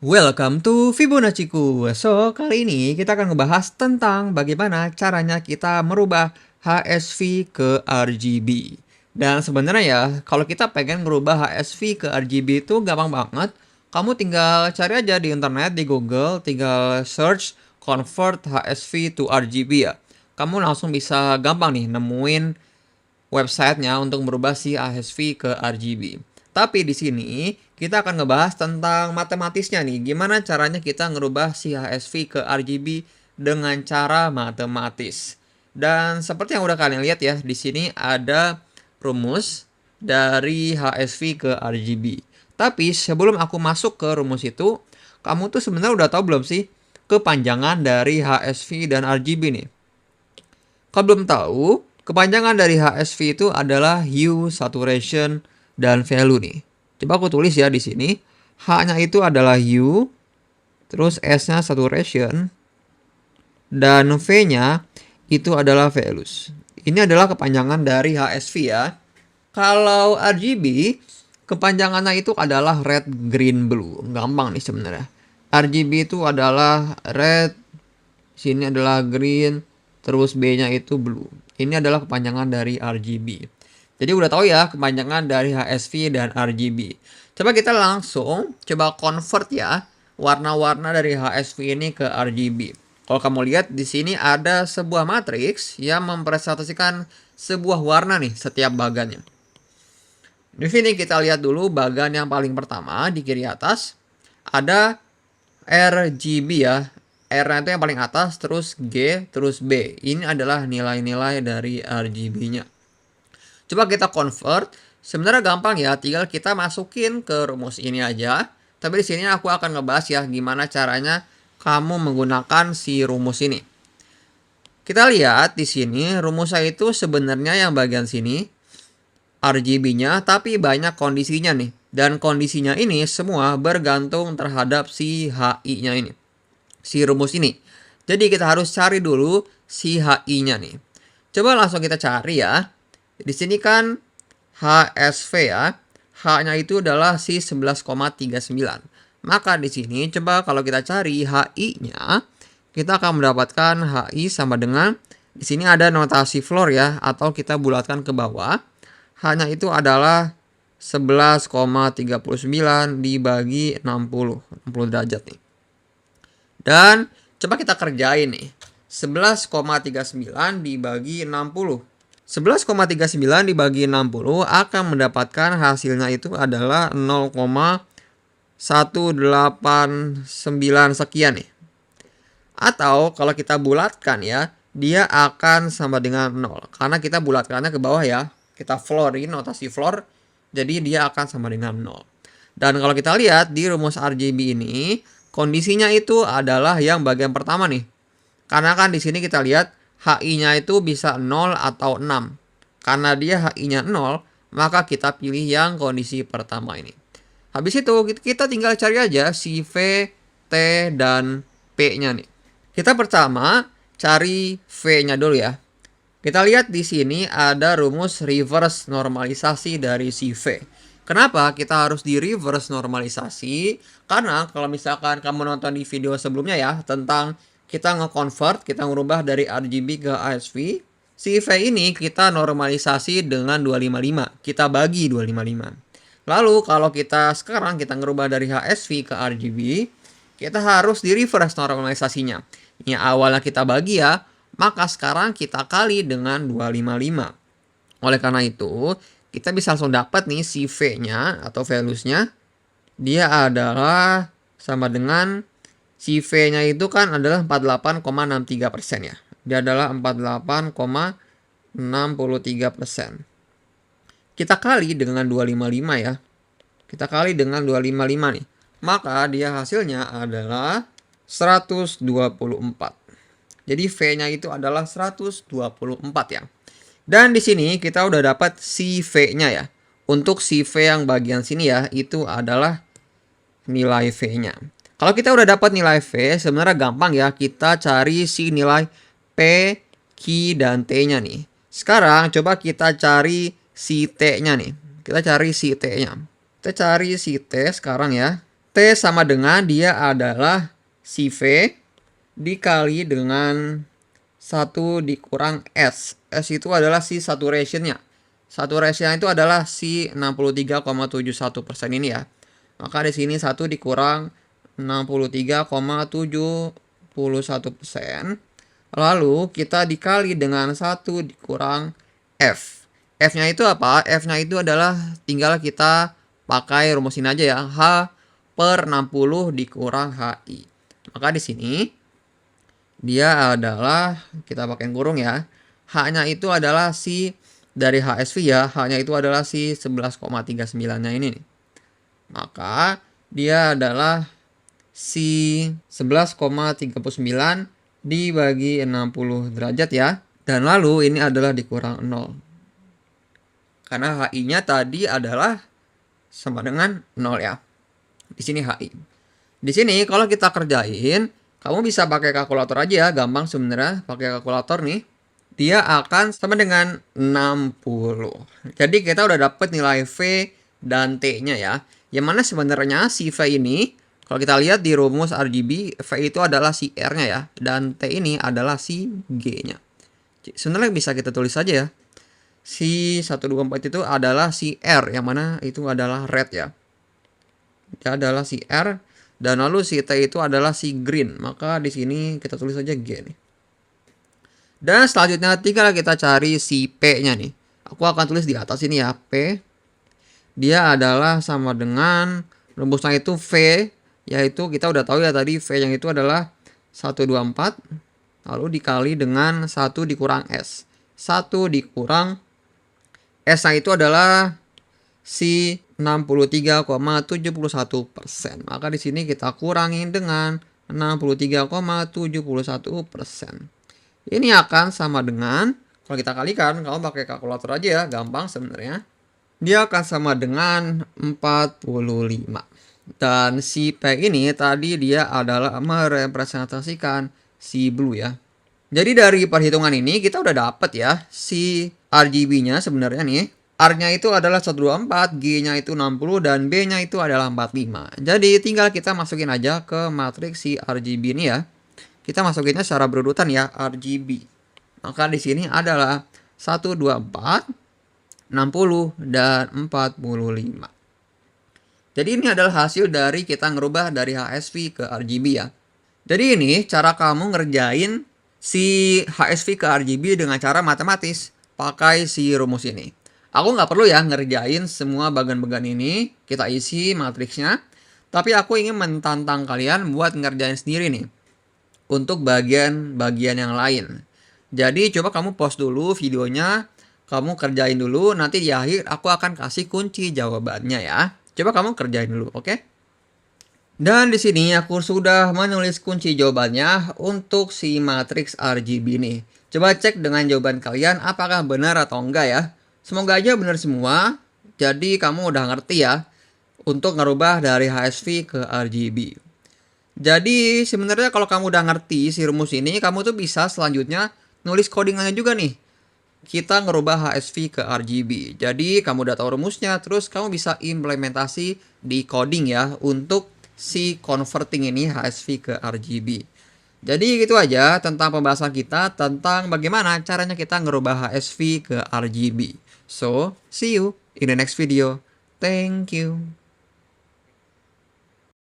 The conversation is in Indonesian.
Welcome to Fibonacci-ku. So, kali ini kita akan ngebahas tentang bagaimana caranya kita merubah HSV ke RGB. Dan sebenarnya ya, kalau kita pengen merubah HSV ke RGB itu gampang banget. Kamu tinggal cari aja di internet, di Google, tinggal search convert HSV to RGB ya. Kamu langsung bisa gampang nih nemuin websitenya untuk merubah si HSV ke RGB. Tapi di sini kita akan ngebahas tentang matematisnya nih. Gimana caranya kita ngerubah si HSV ke RGB dengan cara matematis. Dan seperti yang udah kalian lihat ya, di sini ada rumus dari HSV ke RGB. Tapi sebelum aku masuk ke rumus itu, kamu tuh sebenarnya udah tahu belum sih kepanjangan dari HSV dan RGB nih? Kalau belum tahu, kepanjangan dari HSV itu adalah hue, saturation, dan value nih. Coba aku tulis ya di sini. H-nya itu adalah hue, terus S-nya saturation, dan V-nya itu adalah values. Ini adalah kepanjangan dari HSV ya. Kalau RGB, kepanjangannya itu adalah red, green, blue. Gampang nih sebenarnya. RGB itu adalah red, sini adalah green, terus B-nya itu blue. Ini adalah kepanjangan dari RGB. Jadi udah tahu ya kepanjangan dari HSV dan RGB. Coba kita langsung coba convert ya warna-warna dari HSV ini ke RGB. Kalau kamu lihat di sini ada sebuah matriks yang mempresentasikan sebuah warna nih setiap bagannya. Di sini kita lihat dulu bagan yang paling pertama di kiri atas ada RGB ya. R-nya itu yang paling atas, terus G, terus B. Ini adalah nilai-nilai dari RGB-nya. Coba kita convert. Sebenarnya gampang ya, tinggal kita masukin ke rumus ini aja. Tapi di sini aku akan ngebahas ya gimana caranya kamu menggunakan si rumus ini. Kita lihat di sini rumusnya itu sebenarnya yang bagian sini RGB-nya, tapi banyak kondisinya nih. Dan kondisinya ini semua bergantung terhadap si HI-nya ini. Si rumus ini. Jadi kita harus cari dulu si HI-nya nih. Coba langsung kita cari ya. Di sini kan HSV ya. H-nya itu adalah si 11,39. Maka di sini coba kalau kita cari HI-nya, kita akan mendapatkan HI sama dengan di sini ada notasi floor ya, atau kita bulatkan ke bawah. H-nya itu adalah 11,39 dibagi 60 derajat nih. Dan coba kita kerjain nih. 11,39 dibagi 60. 11,39 dibagi 60 akan mendapatkan hasilnya itu adalah 0,189 sekian nih. Atau kalau kita bulatkan ya, dia akan sama dengan 0. Karena kita bulatkannya ke bawah ya. Kita floor, ini notasi floor. Jadi dia akan sama dengan 0. Dan kalau kita lihat di rumus RGB ini, kondisinya itu adalah yang bagian pertama nih. Karena kan di sini kita lihat HI-nya itu bisa 0 atau 6. Karena dia HI-nya 0, maka kita pilih yang kondisi pertama ini. Habis itu kita tinggal cari aja si V, T, dan P-nya nih. Kita pertama cari V-nya dulu ya. Kita lihat di sini ada rumus reverse normalisasi dari si V. Kenapa kita harus di reverse normalisasi? Karena kalau misalkan kamu nonton di video sebelumnya ya tentang kita nge-convert, kita ngubah dari RGB ke HSV, si V ini kita normalisasi dengan 255. Kita bagi 255. Lalu kalau kita sekarang kita ngerubah dari HSV ke RGB, kita harus di reverse normalisasinya. Ini awalnya kita bagi ya, maka sekarang kita kali dengan 255. Oleh karena itu, kita bisa langsung dapat nih si V-nya atau values-nya. Dia adalah sama dengan si V-nya itu kan adalah 48,63% ya. Dia adalah 48,63%. Kita kali dengan 255 ya. Kita kali dengan 255 nih. Maka dia hasilnya adalah 124. Jadi V-nya itu adalah 124 ya. Dan di sini kita udah dapat si V-nya ya. Untuk si V yang bagian sini ya, itu adalah nilai V-nya. Kalau kita udah dapat nilai V, sebenarnya gampang ya. Kita cari si nilai P, Q, dan T-nya nih. Sekarang coba kita cari si T-nya nih. Kita cari si T-nya. Kita cari si T sekarang ya. T T sama dengan dia adalah si V dikali dengan 1 dikurang S. S itu adalah si saturation-nya. Saturation itu adalah si 63,71% ini ya. Maka di sini 1 dikurang 63,71%. Lalu kita dikali dengan 1 dikurang F. F-nya itu apa? F-nya itu adalah tinggal kita pakai rumusin aja ya. H per 60 dikurang HI. Maka di sini dia adalah, kita pakai kurung ya. H-nya itu adalah si dari HSV ya. H-nya itu adalah si 11,39-nya ini nih. Maka dia adalah si 11,39 dibagi 60 derajat ya. Dan lalu ini adalah dikurang 0. Karena HI-nya tadi adalah sama dengan 0 ya. Di sini HI. Di sini kalau kita kerjain, kamu bisa pakai kalkulator aja ya, gampang sebenarnya pakai kalkulator nih. Dia akan sama dengan 60. Jadi kita udah dapet nilai V dan T-nya ya. Yang mana sebenarnya si V ini, kalau kita lihat di rumus RGB, V itu adalah si R-nya ya. Dan T ini adalah si G-nya. Sebenarnya bisa kita tulis saja ya. Si 124 itu adalah si R, yang mana itu adalah red ya. Dia adalah si R. Dan lalu si T itu adalah si green. Maka di sini kita tulis saja G nih. Dan selanjutnya tinggal kita cari si P-nya nih. Aku akan tulis di atas ini ya, P. Dia adalah sama dengan rumusnya itu V, yaitu kita udah tahu ya tadi V yang itu adalah 124 lalu dikali dengan 1 dikurang S. 1 dikurang S-nya itu adalah si 63,71%. Maka di sini kita kurangin dengan 63,71%. Ini akan sama dengan, kalau kita kalikan, kamu pakai kalkulator aja ya, gampang sebenarnya. Dia akan sama dengan 45. Dan si P ini tadi dia adalah merepresentasikan si blue ya. Jadi dari perhitungan ini kita udah dapet ya si RGB-nya sebenarnya nih. R-nya itu adalah 124, G-nya itu 60, dan B-nya itu adalah 45. Jadi tinggal kita masukin aja ke matriks si RGB ini ya. Kita masukinnya secara berurutan ya, RGB. Maka di sini adalah 124, 60, dan 45. Jadi ini adalah hasil dari kita ngerubah dari HSV ke RGB ya. Jadi ini cara kamu ngerjain si HSV ke RGB dengan cara matematis. Pakai si rumus ini. Aku nggak perlu ya ngerjain semua bagian-bagian ini, kita isi matriksnya. Tapi aku ingin mentantang kalian buat ngerjain sendiri nih. Untuk bagian-bagian yang lain. Jadi coba kamu pause dulu videonya, kamu kerjain dulu, nanti di akhir aku akan kasih kunci jawabannya ya. Coba kamu kerjain dulu, oke? Dan di sini aku sudah menulis kunci jawabannya untuk si matriks RGB nih. Coba cek dengan jawaban kalian apakah benar atau enggak ya. Semoga aja benar semua. Jadi kamu udah ngerti ya untuk ngerubah dari HSV ke RGB. Jadi sebenarnya kalau kamu udah ngerti si rumus ini, kamu tuh bisa selanjutnya nulis codingannya juga nih. Kita ngerubah HSV ke RGB. Jadi kamu udah tahu rumusnya, terus kamu bisa implementasi di coding ya untuk si converting ini HSV ke RGB. Jadi gitu aja tentang pembahasan kita tentang bagaimana caranya kita ngerubah HSV ke RGB. So, see you in the next video. Thank you.